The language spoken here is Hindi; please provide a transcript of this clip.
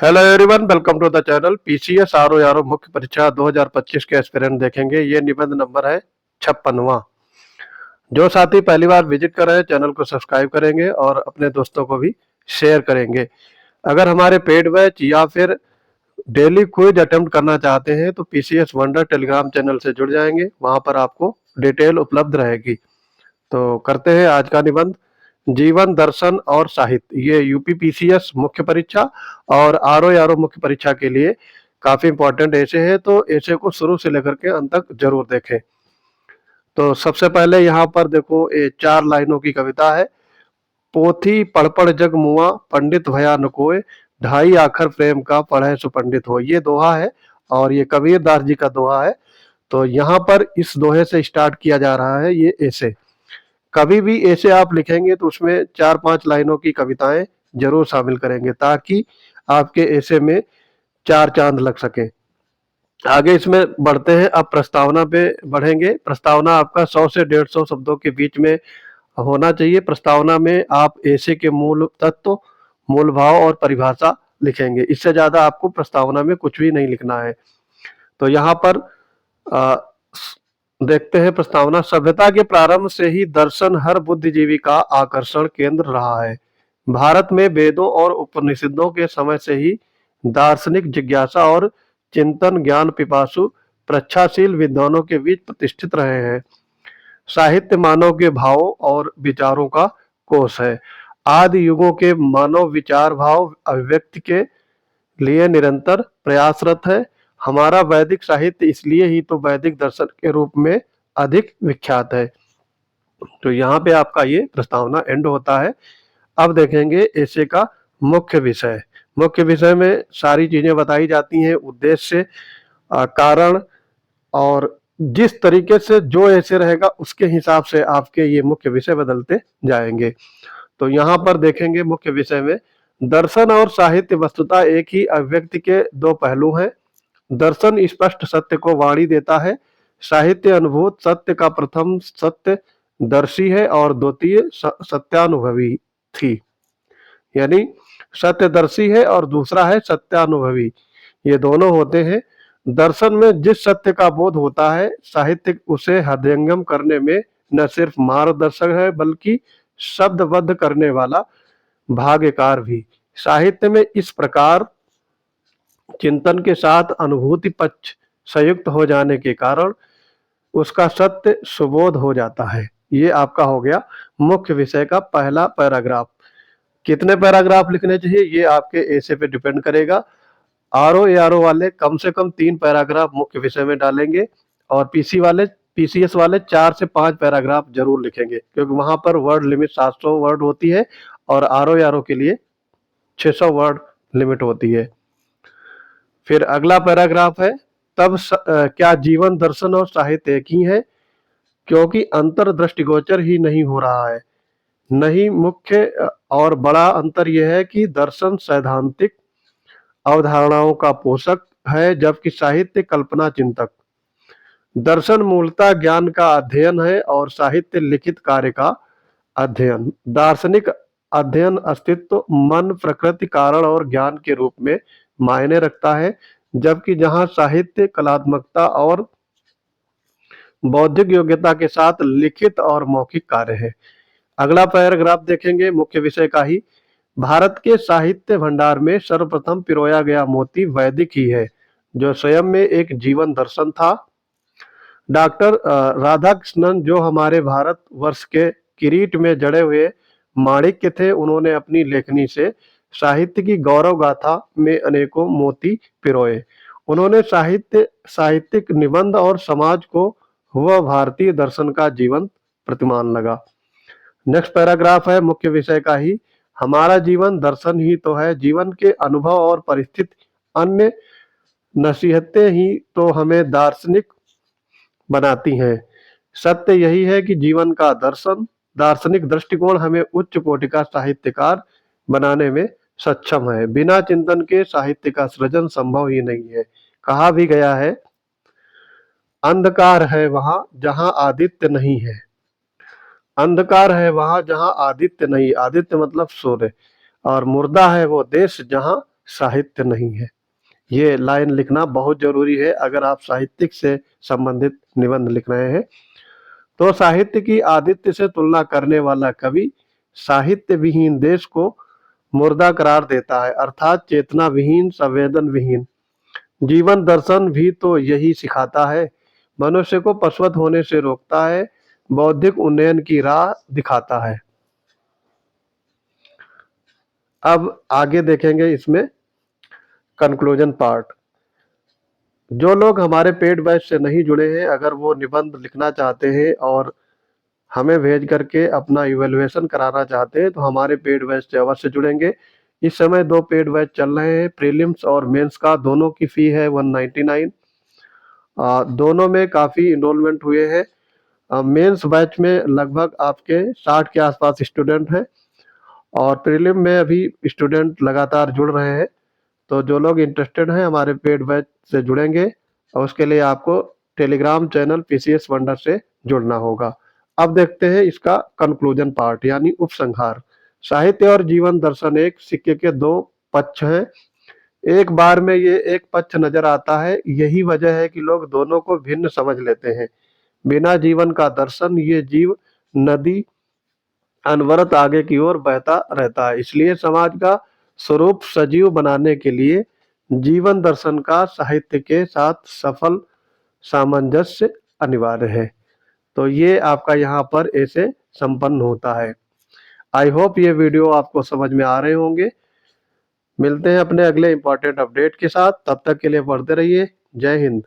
Hello everyone, welcome to the channel. PCS RO यारो मुख्य परीक्षा 2025 के एस्पिरेंट देखेंगे। ये निबंध नंबर है 56वां। जो साथी पहली बार विजिट कर रहे हैं चैनल को सब्सक्राइब करेंगे और अपने दोस्तों को भी शेयर करेंगे। अगर हमारे पेड बैच या फिर डेली क्विज अटेम्प्ट करना चाहते हैं तो पीसीएस वंडर टेलीग्राम चैनल से जुड़ जाएंगे, वहां पर आपको डिटेल उपलब्ध रहेगी। तो करते हैं आज का निबंध। जीवन दर्शन और साहित्य, ये यूपी पीसीएस मुख्य परीक्षा और आरओ आरओ मुख्य परीक्षा के लिए काफी इंपॉर्टेंट ऐसे है, तो ऐसे को शुरू से लेकर के अंत तक जरूर देखें। तो सबसे पहले यहाँ पर देखो, ये 4 लाइनों की कविता है। पोथी पढ़ पढ़ जग मुआ, पंडित भया न कोय, ढाई आखर प्रेम का पढ़े सो पंडित हो। ये दोहा है और ये कबीरदास जी का दोहा है। तो यहाँ पर इस दोहे से स्टार्ट किया जा रहा है ये ऐसे। कभी भी ऐसे आप लिखेंगे तो उसमें 4-5 लाइनों की कविताएं जरूर शामिल करेंगे, ताकि आपके ऐसे में 4 चांद लग सके। आगे इसमें बढ़ते हैं, अब प्रस्तावना पे बढ़ेंगे। प्रस्तावना आपका 100 से 150 शब्दों के बीच में होना चाहिए। प्रस्तावना में आप ऐसे के मूल तत्व, मूल भाव और परिभाषा लिखेंगे। इससे ज्यादा आपको प्रस्तावना में कुछ भी नहीं लिखना है। तो यहाँ पर आ, देखते हैं प्रस्तावना। सभ्यता के प्रारंभ से ही दर्शन हर बुद्धिजीवी का आकर्षण केंद्र रहा है। भारत में वेदों और उपनिषदों के समय से ही दार्शनिक जिज्ञासा और चिंतन ज्ञान पिपासु प्रच्छाशील विद्वानों के बीच प्रतिष्ठित रहे हैं। साहित्य मानव के भावों और विचारों का कोष है। आदि युगों के मानव विचार भाव अभिव्यक्ति के लिए निरंतर प्रयासरत है। हमारा वैदिक साहित्य इसलिए ही तो वैदिक दर्शन के रूप में अधिक विख्यात है। तो यहाँ पे आपका ये प्रस्तावना एंड होता है। अब देखेंगे ऐसे का मुख्य विषय। मुख्य विषय में सारी चीजें बताई जाती हैं, उद्देश्य, कारण, और जिस तरीके से जो ऐसे रहेगा उसके हिसाब से आपके ये मुख्य विषय बदलते जाएंगे। तो यहाँ पर देखेंगे मुख्य विषय में, दर्शन और साहित्य वस्तुतः एक ही अभिव्यक्ति के दो पहलू हैं। दर्शन स्पष्ट सत्य को वाणी देता है, साहित्य अनुभूत सत्य का प्रथम सत्य दर्शी है और द्वितीय सत्यानुभवी थी। यानी सत्यदर्शी है और दूसरा है सत्यानुभवी, ये दोनों होते हैं। दर्शन में जिस सत्य का बोध होता है, साहित्य उसे हृदयंगम करने में न सिर्फ मार्गदर्शक है बल्कि शब्दबद्ध करने वाला भाग्यकार भी। साहित्य में इस प्रकार चिंतन के साथ अनुभूति पक्ष संयुक्त हो जाने के कारण उसका सत्य सुबोध हो जाता है। ये आपका हो गया मुख्य विषय का पहला पैराग्राफ। कितने पैराग्राफ लिखने चाहिए ये आपके ऐसे पे डिपेंड करेगा। आरओ आरओ वाले कम से कम 3 पैराग्राफ मुख्य विषय में डालेंगे और पीसीएस वाले 4 से 5 पैराग्राफ जरूर लिखेंगे, क्योंकि वहां पर वर्ड लिमिट 700 वर्ड होती है और आरओ आरओ के लिए 600 वर्ड लिमिट होती है। फिर अगला पैराग्राफ है, तब क्या जीवन दर्शन और साहित्य एक ही है, क्योंकि अंतर दृष्टिगोचर ही नहीं हो रहा है। नहीं, मुख्य और बड़ा अंतर यह है कि दर्शन सैद्धांतिक अवधारणाओं का पोषक है जबकि साहित्य कल्पना चिंतक। दर्शन मूलतः ज्ञान का अध्ययन है और साहित्य लिखित कार्य का अध्ययन। दार्शनिक अध्ययन अस्तित्व, मन, प्रकृति, कारण और ज्ञान के रूप में मायने रखता है, जबकि जहां साहित्य कलात्मकता और बौद्धिक योग्यता के साथ लिखित और मौखिक कार्य है। अगला पैराग्राफ देखेंगे मुख्य विषय का ही। भारत के साहित्य भंडार में सर्वप्रथम पिरोया गया मोती वैदिक ही है, जो स्वयं में एक जीवन दर्शन था। डॉक्टर राधाकृष्णन, जो हमारे भारत वर्ष के किरीट में जड़े हुए माणिक्य थे, उन्होंने अपनी लेखनी से साहित्य की गौरव गाथा में अनेकों मोती पिरोए। उन्होंने साहित्यिक निबंध और समाज को वह भारतीय दर्शन का जीवन प्रतिमान लगा। नेक्स्ट पैराग्राफ है मुख्य विषय का ही। हमारा जीवन दर्शन ही तो है, जीवन के अनुभव और परिस्थिति, अन्य नसीहतें ही तो हमें दार्शनिक बनाती हैं। सत्य यही है कि जीवन का दार्शनिक दृष्टिकोण हमें उच्च कोटि का साहित्यकार बनाने में सक्षम है। बिना चिंतन के साहित्य का सृजन संभव ही नहीं है। कहा भी गया है, अंधकार है वहां जहां आदित्य नहीं है। अंधकार है वहां जहां आदित्य नहीं, आदित्य मतलब सूर्य, और मुर्दा है वो देश जहां साहित्य नहीं है। ये लाइन लिखना बहुत जरूरी है अगर आप साहित्यिक से संबंधित निबंध लिख रहे हैं। तो साहित्य की आदित्य से तुलना करने वाला कवि साहित्य विहीन देश को मुर्दा करार देता है, अर्थात चेतना विहीन, संवेदन विहीन। जीवन दर्शन भी तो यही सिखाता है, मनुष्य को पशुवत होने से रोकता है, बौद्धिक उन्नयन की राह दिखाता है। अब आगे देखेंगे इसमें कंक्लूजन पार्ट। जो लोग हमारे पेड बैच से नहीं जुड़े हैं, अगर वो निबंध लिखना चाहते हैं और हमें भेज करके अपना इवेल्युएशन कराना चाहते हैं तो हमारे पेड बैच से अवश्य जुड़ेंगे। इस समय 2 पेड बैच चल रहे हैं, प्रीलिम्स और मेंस का, दोनों की फी है 199। दोनों में काफ़ी इनरोलमेंट हुए हैं। मेंस बैच में लगभग आपके 60 के आसपास स्टूडेंट हैं और प्रीलिम में अभी स्टूडेंट लगातार जुड़ रहे हैं। तो जो लोग इंटरेस्टेड हैं हमारे पेड बैच से जुड़ेंगे और उसके लिए आपको टेलीग्राम चैनल पीसीएस वंडर से जुड़ना होगा। अब देखते हैं इसका कंक्लूजन पार्ट यानी उपसंहार। साहित्य और जीवन दर्शन एक सिक्के के 2 पक्ष हैं। एक बार में ये एक पक्ष नजर आता है, यही वजह है कि लोग दोनों को भिन्न समझ लेते हैं। बिना जीवन का दर्शन ये जीव नदी अनवरत आगे की ओर बहता रहता है। इसलिए समाज का स्वरूप सजीव बनाने के लिए जीवन दर्शन का साहित्य के साथ सफल सामंजस्य अनिवार्य है। तो ये आपका यहाँ पर ऐसे संपन्न होता है। आई होप ये वीडियो आपको समझ में आ रहे होंगे। मिलते हैं अपने अगले इंपॉर्टेंट अपडेट के साथ, तब तक के लिए पढ़ते रहिए। जय हिंद।